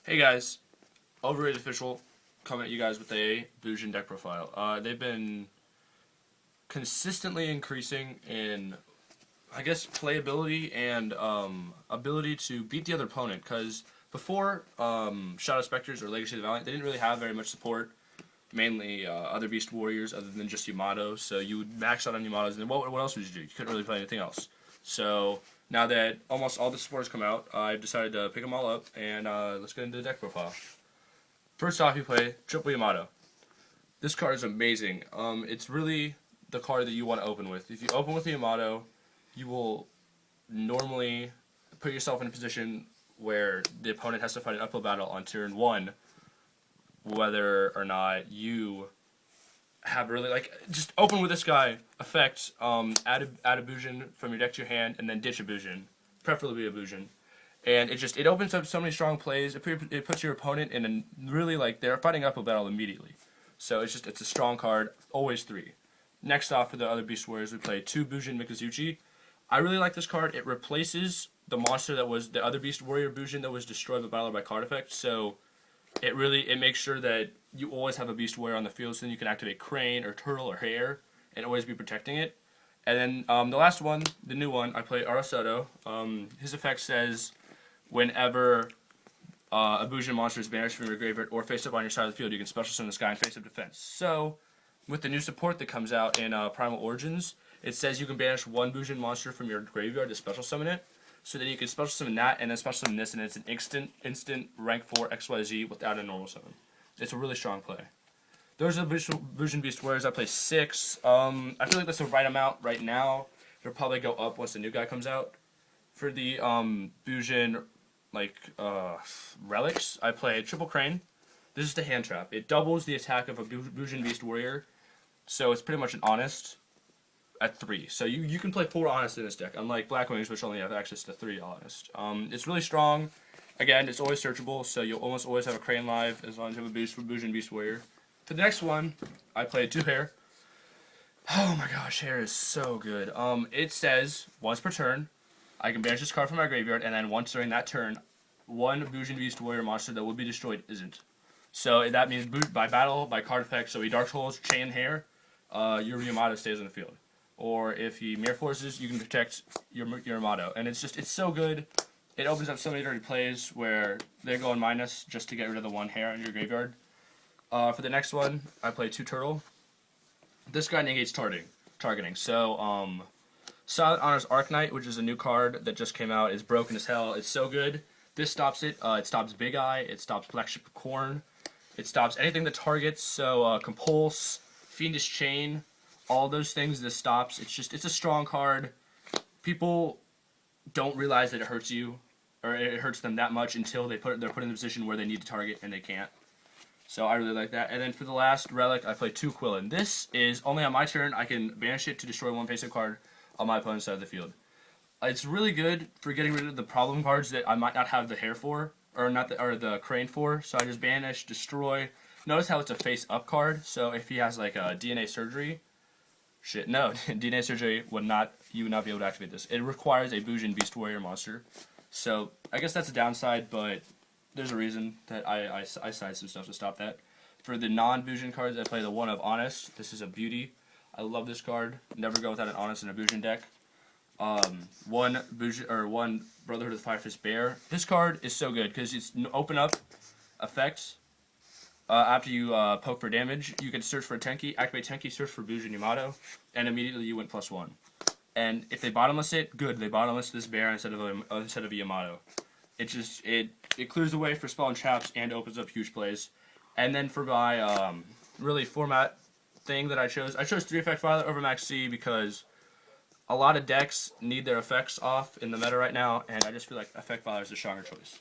Hey guys, Overrated Official coming at you guys with a Bujin deck profile. They've been consistently increasing in, I guess, playability and ability to beat the other opponent. Because before Shadow Specters or Legacy of the Valiant, they didn't really have very much support. Mainly other Beast Warriors other than just Yamato. So you would max out on Yamatos, and then what else would you do? You couldn't really play anything else. So now that almost all the supporters come out, I've decided to pick them all up, and let's get into the deck profile. First off, you play Triple Yamato. This card is amazing. It's really the card that you want to open with. If you open with the Yamato, you will normally put yourself in a position where the opponent has to fight an uphill battle on turn 1, whether or not you have really, just open with this guy, effect, add a Bujin from your deck to your hand, and then ditch a Bujin, preferably a Bujin. And it opens up so many strong plays. It puts your opponent in a really, they're fighting uphill battle immediately. So it's a strong card, always 3. Next off, for the other Beast Warriors, we play 2 Bujin Mikazuchi. I really like this card. It replaces the monster that was the other Beast Warrior Bujin that was destroyed by battle by card effect. So it makes sure that you always have a Beast Warrior on the field, so then you can activate Crane or Turtle or Hare and always be protecting it. And then the last one, the new one, I play Arasoto. His effect says whenever a Bujin monster is banished from your graveyard or face up on your side of the field, you can special summon this guy and face up defense. So with the new support that comes out in Primal Origins, it says you can banish 1 Bujin monster from your graveyard to special summon it. So then you can special summon that and then special summon this, and it's an instant rank 4 XYZ without a normal summon. It's a really strong play. Those are the Bujin Beast Warriors. I play 6. I feel like that's the right amount right now. It'll probably go up once the new guy comes out. For the Bujin relics, I play Triple Crane. This is the hand trap. It doubles the attack of a Bujin Beast Warrior, so it's pretty much an honest at 3. So you can play 4 honest in this deck, unlike Black Wings, which only have access to 3 honest. It's really strong. Again, it's always searchable, so you'll almost always have a Crane live as long as you have a Bujin Beast Warrior. For the next one, I play 2 Hare. Oh my gosh, Hare is so good. It says once per turn, I can banish this card from my graveyard, and then once during that turn, 1 Bujin Beast Warrior monster that will be destroyed isn't. So that means by battle, by card effect, so he Dark Souls, Chain Hare, your Yamato stays on the field. Or if he Mirror Forces, you can protect your Yamato. And it's so good. It opens up so many dirty plays where they're going minus just to get rid of the 1 Hare in your graveyard. For the next one, I play 2 Turtle. This guy negates targeting. So, Silent Honor's Arknight, which is a new card that just came out, is broken as hell. It's so good. This stops it. It stops Big Eye. It stops Black Ship of Corn. It stops anything that targets. So, Compulse, Fiendish Chain, all those things this stops. It's a strong card. People don't realize that it hurts you, or it hurts them that much until they're put in a position where they need to target and they can't. So I really like that. And then for the last relic, I play 2 Quillen. This is only on my turn. I can banish it to destroy 1 face-up card on my opponent's side of the field. It's really good for getting rid of the problem cards that I might not have the Hare for, or the Crane for. So I just banish, destroy. Notice how it's a face-up card. So if he has a DNA Surgery, DNA Surgery you would not be able to activate this. It requires a Bujin Beast Warrior monster. So I guess that's a downside, but there's a reason that I side some stuff to stop that. For the non-Bujin cards, I play the 1 of Honest. This is a beauty. I love this card. Never go without an Honest in a Bujin deck. 1 Brotherhood of the Firefist Bear. This card is so good because it's open up effects. After you poke for damage, you can search for a Tenki, activate Tenki, search for Bujin Yamato, and immediately you win +1. And if they bottomless it, good. They bottomless this bear instead of a Yamato. It clears the way for spell and traps and opens up huge plays. And then for my really format thing that I chose 3 Effect Violet over Max C because a lot of decks need their effects off in the meta right now, and I just feel like Effect Violet is a stronger choice.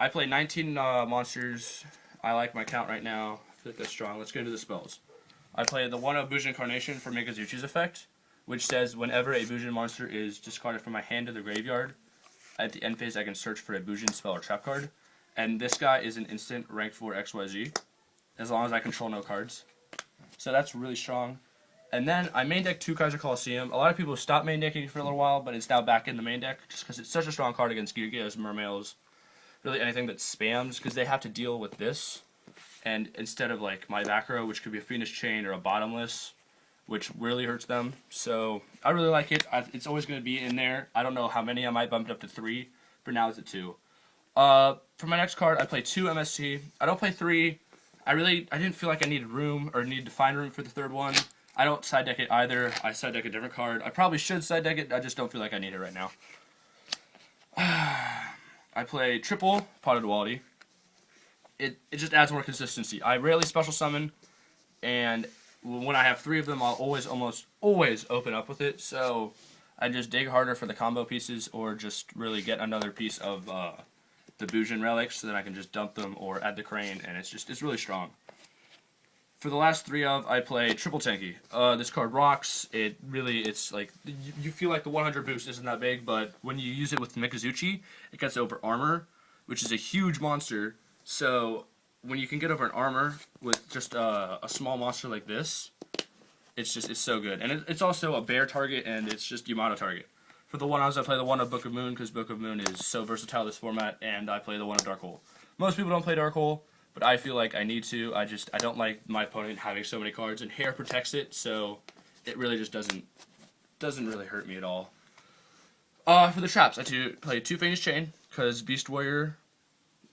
I play 19 monsters. I like my count right now. I feel like that's strong. Let's get into the spells. I play the 1 of Bujin Incarnation for Mikazuchi's effect, which says whenever a Bujin monster is discarded from my hand to the graveyard, at the end phase I can search for a Bujin spell or trap card. And this guy is an instant rank 4 XYZ, as long as I control no cards. So that's really strong. And then I main deck 2 Kaiser Coliseum. A lot of people stopped main decking for a little while, but it's now back in the main deck just because it's such a strong card against Gygios, Mermails, really anything that spams, because they have to deal with this, and instead of like my back row, which could be a Phoenix Chain or a Bottomless, which really hurts them. So I really like it. It's always going to be in there. I don't know how many. I might bump it up to 3, but now it's at 2. For my next card, I play 2 MST. I don't play 3. I didn't feel like I needed room or needed to find room for the third one. I don't side deck it either. I side deck a different card. I probably should side deck it. I just don't feel like I need it right now. I play triple Potted Duality. It just adds more consistency. I rarely special summon, and when I have 3 of them, I'll almost always open up with it. So I just dig harder for the combo pieces, or just really get another piece of the Bujin relics, so that I can just dump them or add the Crane, and it's really strong. For the last 3 I play Triple Tenki. This card rocks. It's like, you feel like the 100 boost isn't that big, but when you use it with Mikazuchi, it gets over armor, which is a huge monster. So when you can get over an armor with just a small monster like this, it's so good. And it's also a bear target, and it's just Yamato target. For the 1-ofs, I play the 1 of Book of Moon, because Book of Moon is so versatile this format, and I play the 1 of Dark Hole. Most people don't play Dark Hole, but I feel like I need to. I don't like my opponent having so many cards, and hair protects it, so it really just doesn't really hurt me at all. For the traps, I play 2 Phoenix Chain, because Beast Warrior,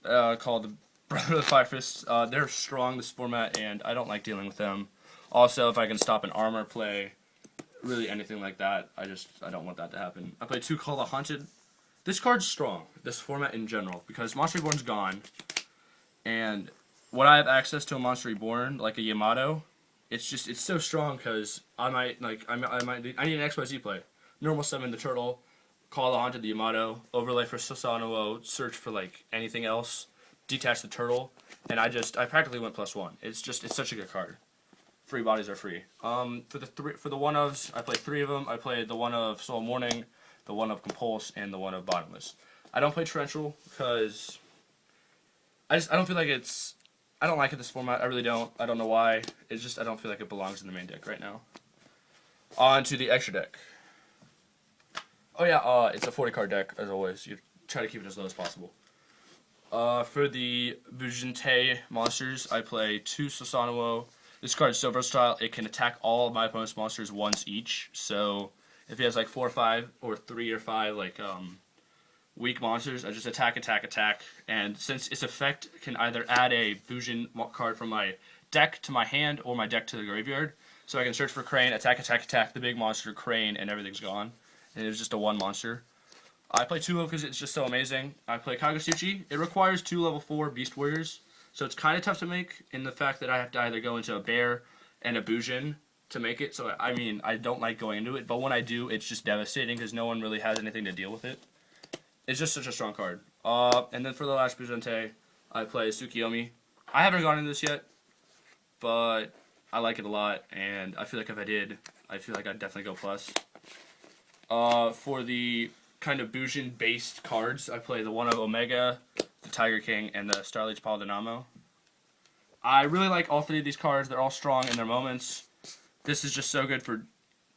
called the Brother of the Fire Fists, they're strong this format, and I don't like dealing with them. Also, if I can stop an armor play, really anything like that, I don't want that to happen. I play 2 Call the Haunted. This card's strong, this format in general, because Monster Reborn's gone. And when I have access to a Monster Reborn, like a Yamato, it's so strong, because I need an XYZ play. Normal summon the turtle, call the Haunted the Yamato, overlay for Susanoo, search for like anything else, detach the turtle, and I practically went +1. It's such a good card. 3 bodies are free. For the 1-ofs, I play 3 of them. I play the 1 of Soul Morning, the 1 of Compulse, and the 1 of Bottomless. I don't play Torrential, because I don't feel like I don't like it this format. I really don't. I don't know why. I don't feel like it belongs in the main deck right now. On to the extra deck. Oh yeah, it's a 40 card deck, as always. You try to keep it as low as possible. For the Bujin monsters, I play 2 Susanoo. This card is so versatile, it can attack all of my opponent's monsters once each. So if he has like 4 or 5, or 3 or 5 like weak monsters, I just attack, and since its effect can either add a Bujin card from my deck to my hand, or my deck to the graveyard, so I can search for Crane, attack, the big monster, Crane, and everything's gone. And it's just a 1 monster. I play 2 of because it's just so amazing. I play Kagasuchi. It requires 2 level 4 Beast Warriors, so it's kind of tough to make in the fact that I have to either go into a bear and a Bujin to make it. So I mean, I don't like going into it, but when I do, it's just devastating, because no one really has anything to deal with it. It's just such a strong card. And then for the last Bujin, I play Tsukiyomi. I haven't gone into this yet, but I like it a lot, and I feel like if I did, I feel like I'd definitely go plus. For the kind of Bujin-based cards, I play the 1 of Omega, the Tiger King, and the Starleech Paladinamo. I really like all 3 of these cards. They're all strong in their moments. This is just so good for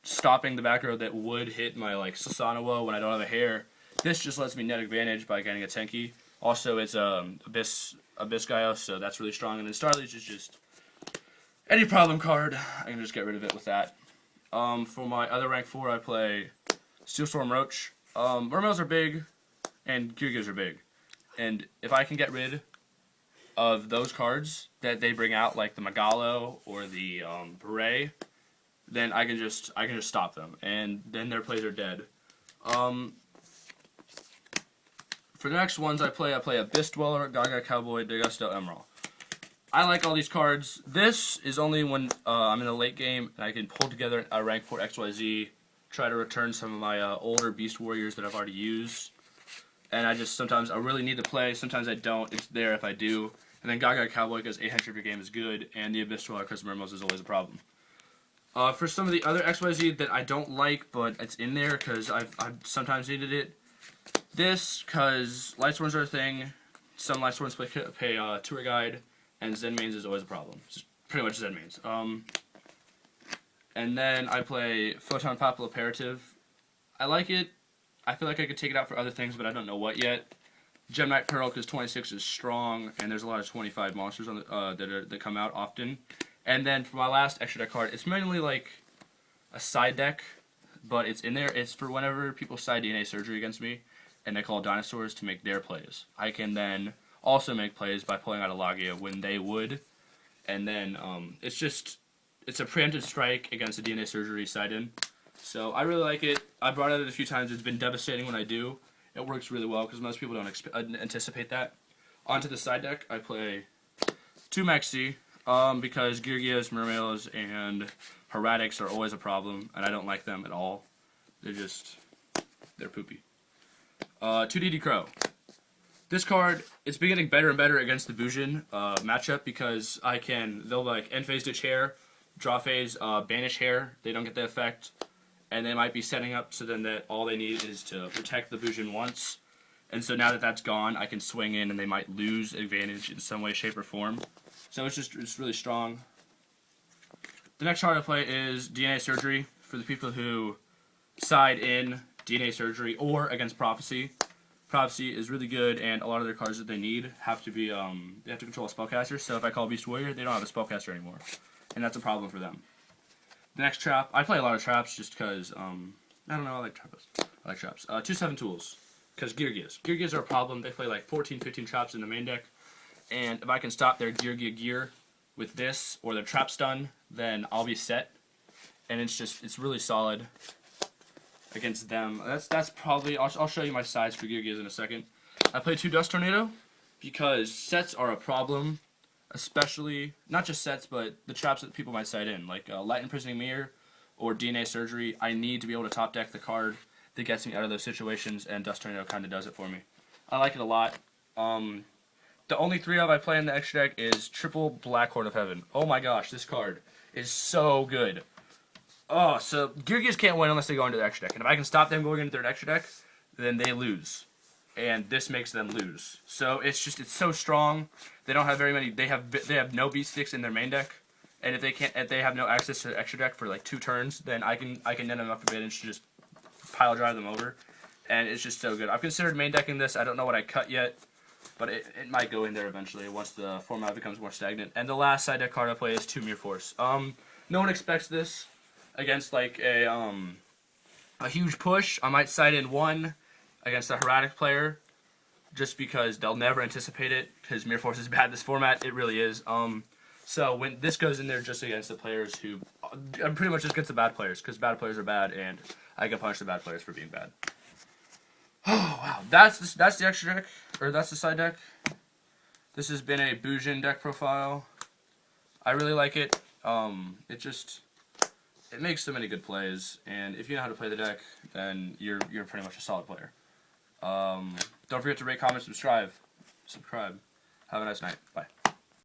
stopping the back row that would hit my like Susanoo when I don't have a hair. This just lets me net advantage by getting a Tenki. Also, it's Abyss Gaios, so that's really strong. And then Starleech is just any problem card. I can just get rid of it with that. For my other rank 4, I play Steelstorm Roach. Mermails are big, and Gyugyos are big. And if I can get rid of those cards that they bring out, like the Megalo or the Beret, then I can just stop them, and then their plays are dead. For the next ones I play Abyss Dweller, Gaga Cowboy, Degusto, Emerald. I like all these cards. This is only when I'm in the late game and I can pull together a rank 4 XYZ, try to return some of my older Beast Warriors that I've already used. And sometimes I really need to play, sometimes I don't. It's there if I do. And then Gaga Cowboy, because 800 per game is good, and the Abyss Dweller, because Mermos is always a problem. For some of the other XYZ that I don't like, but it's in there because I've sometimes needed it. This, because Lightsworns are a thing. Some Lightsworns pay Tour Guide, and Zen Mains is always a problem. It's pretty much Zen Mains. And then I play Photon Papal Imperative. I like it. I feel like I could take it out for other things, but I don't know what yet. Gem Knight Pearl, because 26 is strong, and there's a lot of 25 monsters on the, that come out often. And then for my last extra deck card, it's mainly like a side deck, but it's in there. It's for whenever people side DNA surgery against me, and they call dinosaurs to make their plays. I can then also make plays by pulling out a Logia when they would, and then it's a preemptive strike against a DNA surgery side-in. So I really like it. I brought it a few times. It's been devastating when I do. It works really well because most people don't anticipate that. Onto the side deck, I play 2 Mexi because Geargios, Mermails, and Heretics are always a problem, and I don't like them at all. They're poopy. 2 DD Crow. This card, it's been getting better and better against the Bujin matchup because they'll like end phase ditch hair, draw phase, banish hair. They don't get the effect. And they might be setting up so then that all they need is to protect the Bujin once. And so now that that's gone, I can swing in and they might lose advantage in some way, shape, or form. So it's really strong. The next card I play is DNA Surgery for the people who side in DNA Surgery or against Prophecy. Prophecy is really good, and a lot of their cards that they need have to be, they have to control a spellcaster. So if I call Beast Warrior, they don't have a spellcaster anymore. And that's a problem for them. The next trap, I play a lot of traps just because, I don't know, I like traps. 2/7 tools, because Geargias. Geargias are a problem. They play like 14, 15 traps in the main deck, and if I can stop their Gear with this, or their trap stun, then I'll be set, and it's really solid against them. That's probably, I'll show you my size for Geargias in a second. I play 2 Dust Tornado, because sets are a problem. Especially, not just sets, but the traps that people might side in, like Light Imprisoning Mirror or DNA Surgery. I need to be able to top deck the card that gets me out of those situations, and Dust Tornado kind of does it for me. I like it a lot. The only 3 of I play in the extra deck is triple Black Horn of Heaven. Oh my gosh, this card is so good. Oh, so Geargias can't win unless they go into their extra deck, and if I can stop them going into their extra deck, then they lose. And this makes them lose. So it's so strong. They don't have very many. They have no beat sticks in their main deck, and if they have no access to the extra deck for like 2 turns, then I can net enough advantage to just pile drive them over, and it's just so good. I've considered main decking this. I don't know what I cut yet, but it might go in there eventually once the format becomes more stagnant. And the last side deck card I play is 2 Mirror Force. No one expects this against like a huge push. I might side in 1 against a Heretic player, just because they'll never anticipate it, because Mirror Force is bad this format. It really is. So when this goes in there just against the players who, pretty much just against the bad players, because bad players are bad, and I can punish the bad players for being bad. Oh wow, that's the extra deck, or that's the side deck. This has been a Bujin deck profile. I really like it. It makes so many good plays, and if you know how to play the deck, then you're pretty much a solid player. Don't forget to rate, comment, subscribe. Have a nice night. Bye.